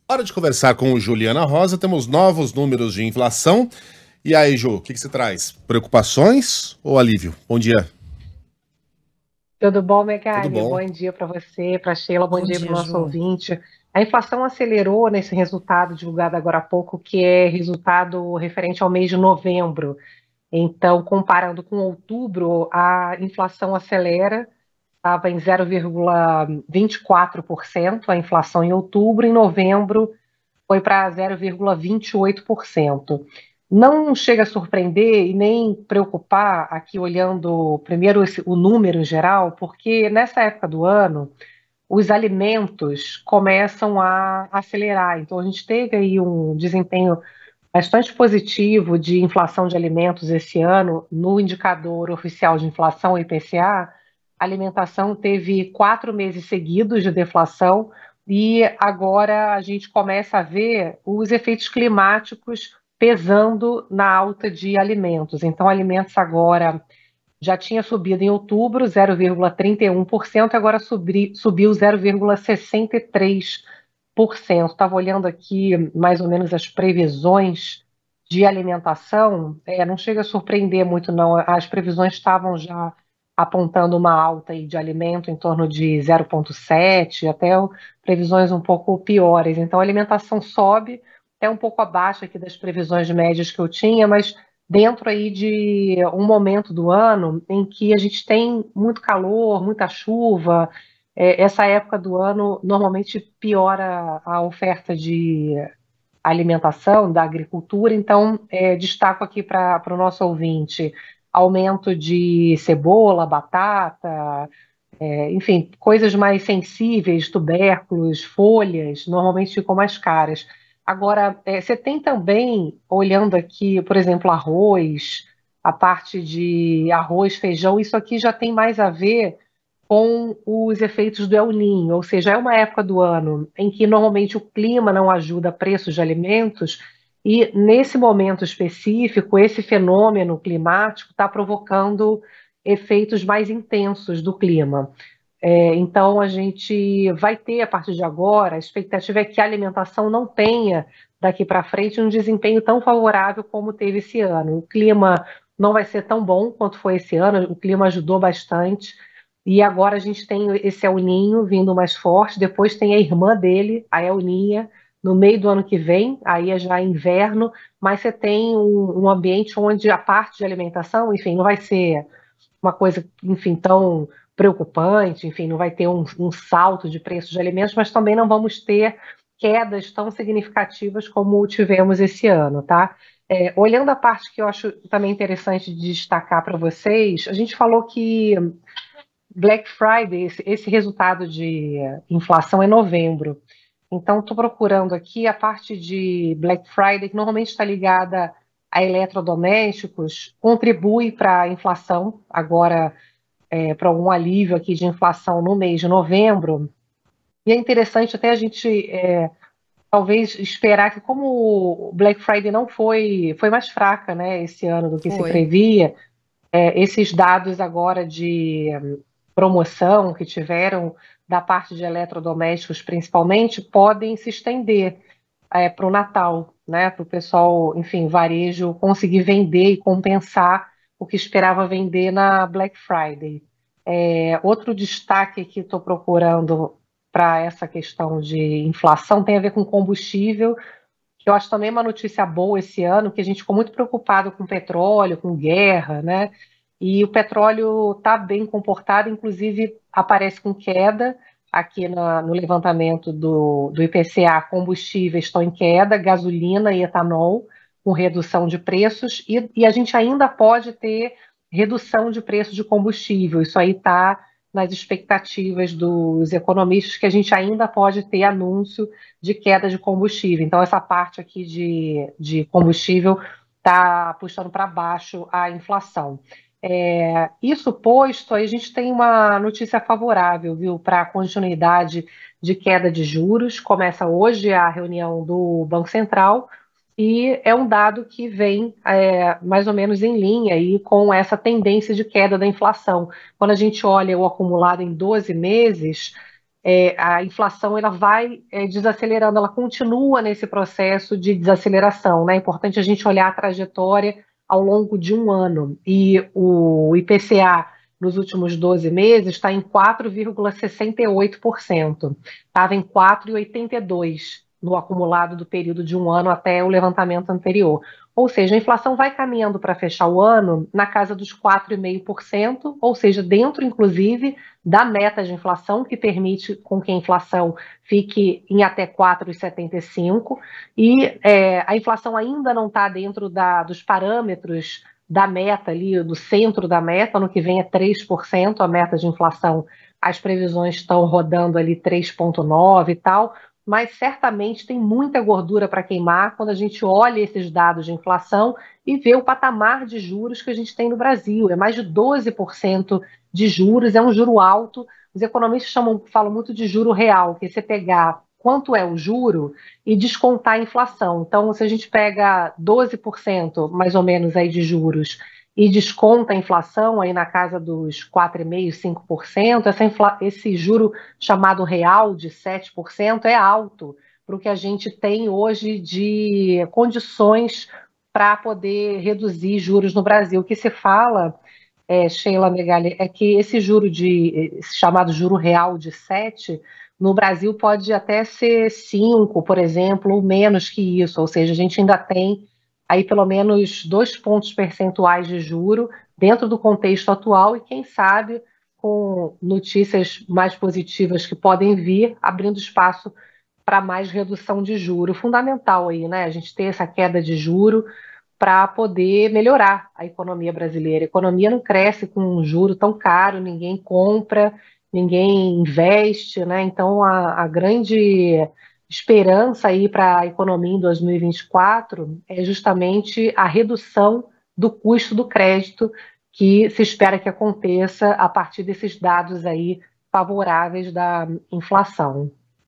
Hora de conversar com o Juliana Rosa. Temos novos números de inflação. E aí, Ju, o que você traz? Preocupações ou alívio? Bom dia. Tudo bom, Tudo Megali? bom? Bom dia para você, para Sheila, bom Bom dia para o dia, nosso Ju. ouvinte. A inflação acelerou nesse resultado divulgado agora há pouco, que é resultado referente ao mês de novembro. Então, comparando com outubro, a inflação acelera, estava em 0,24% a inflação em outubro, em novembro foi para 0,28%. Não chega a surpreender e nem preocupar aqui olhando primeiro o número em geral, porque nessa época do ano os alimentos começam a acelerar. Então a gente teve aí um desempenho bastante positivo de inflação de alimentos esse ano no indicador oficial de inflação, o IPCA. A alimentação teve 4 meses seguidos de deflação e agora a gente começa a ver os efeitos climáticos pesando na alta de alimentos. Então, alimentos agora já tinha subido em outubro 0,31%, agora subiu 0,63%. Estava olhando aqui mais ou menos as previsões de alimentação, não chega a surpreender muito, não. As previsões estavam já apontando uma alta aí de alimento em torno de 0,7, até previsões um pouco piores. Então, a alimentação sobe, é um pouco abaixo aqui das previsões médias que eu tinha, mas dentro aí de um momento do ano em que a gente tem muito calor, muita chuva. Essa época do ano normalmente piora a oferta de alimentação, da agricultura. Então, destaco aqui para o nosso ouvinte aumento de cebola, batata, enfim, coisas mais sensíveis, tubérculos, folhas, normalmente ficam mais caras. Agora, você tem também, olhando aqui, por exemplo, arroz, a parte de arroz, feijão, isso aqui já tem mais a ver com os efeitos do El Niño, ou seja, é uma época do ano em que normalmente o clima não ajuda preços de alimentos, e nesse momento específico, esse fenômeno climático está provocando efeitos mais intensos do clima. Então, a gente vai ter, a partir de agora, a expectativa é que a alimentação não tenha, daqui para frente, um desempenho tão favorável como teve esse ano. O clima não vai ser tão bom quanto foi esse ano, o clima ajudou bastante, e agora a gente tem esse El Niño vindo mais forte, depois tem a irmã dele, a El Niña, no meio do ano que vem, aí é já inverno, mas você tem um ambiente onde a parte de alimentação, enfim, não vai ser uma coisa, enfim, tão preocupante, enfim, não vai ter um salto de preços de alimentos, mas também não vamos ter quedas tão significativas como tivemos esse ano, tá? Olhando a parte que eu acho também interessante de destacar para vocês, a gente falou que Black Friday, esse resultado de inflação é novembro. Então, estou procurando aqui a parte de Black Friday, que normalmente está ligada a eletrodomésticos, contribui para a inflação, agora para algum alívio aqui de inflação no mês de novembro. E é interessante até a gente talvez esperar que, como o Black Friday não foi mais fraca, né, esse ano do que se Foi. previa, esses dados agora de promoção que tiveram da parte de eletrodomésticos principalmente podem se estender para o Natal, né, para o pessoal, enfim, varejo conseguir vender e compensar o que esperava vender na Black Friday. Outro destaque que estou procurando para essa questão de inflação tem a ver com combustível, que eu acho também uma notícia boa esse ano, que a gente ficou muito preocupado com petróleo, com guerra, né? E o petróleo está bem comportado, inclusive aparece com queda aqui no levantamento do IPCA, combustíveis estão em queda, gasolina e etanol com redução de preços, e a gente ainda pode ter redução de preço de combustível. Isso aí está nas expectativas dos economistas, que a gente ainda pode ter anúncio de queda de combustível. Então, essa parte aqui de combustível está puxando para baixo a inflação. Isso posto, aí a gente tem uma notícia favorável, viu, para a continuidade de queda de juros. Começa hoje a reunião do Banco Central e é um dado que vem mais ou menos em linha aí com essa tendência de queda da inflação. Quando a gente olha o acumulado em 12 meses, a inflação ela vai desacelerando, ela continua nesse processo de desaceleração, né? É importante a gente olhar a trajetória ao longo de um ano. E o IPCA nos últimos 12 meses está em 4,68%. Estava em 4,82% no acumulado do período de um ano até o levantamento anterior. Ou seja, a inflação vai caminhando para fechar o ano na casa dos 4,5%, ou seja, dentro, inclusive, da meta de inflação, que permite com que a inflação fique em até 4,75%, e a inflação ainda não está dentro dos parâmetros da meta ali, do centro da meta, ano que vem é 3%, a meta de inflação, as previsões estão rodando ali 3,9% e tal, mas certamente tem muita gordura para queimar quando a gente olha esses dados de inflação e vê o patamar de juros que a gente tem no Brasil. É mais de 12% de juros, é um juro alto. Os economistas falam muito de juro real, que é você pegar quanto é o juro e descontar a inflação. Então, se a gente pega 12% mais ou menos aí de juros e desconta a inflação aí na casa dos 4,5%, 5%, esse juro chamado real de 7% é alto para o que a gente tem hoje de condições para poder reduzir juros no Brasil. O que se fala, Sheila Megali, é que esse esse chamado juro real de 7, no Brasil pode até ser 5, por exemplo, ou menos que isso, ou seja, a gente ainda tem aí pelo menos 2 pontos percentuais de juro dentro do contexto atual e quem sabe com notícias mais positivas que podem vir, abrindo espaço para mais redução de juro. Fundamental aí, né? A gente ter essa queda de juro para poder melhorar a economia brasileira. A economia não cresce com um juro tão caro, ninguém compra, ninguém investe, né? Então a grande esperança aí para a economia em 2024 é justamente a redução do custo do crédito que se espera que aconteça a partir desses dados aí favoráveis da inflação.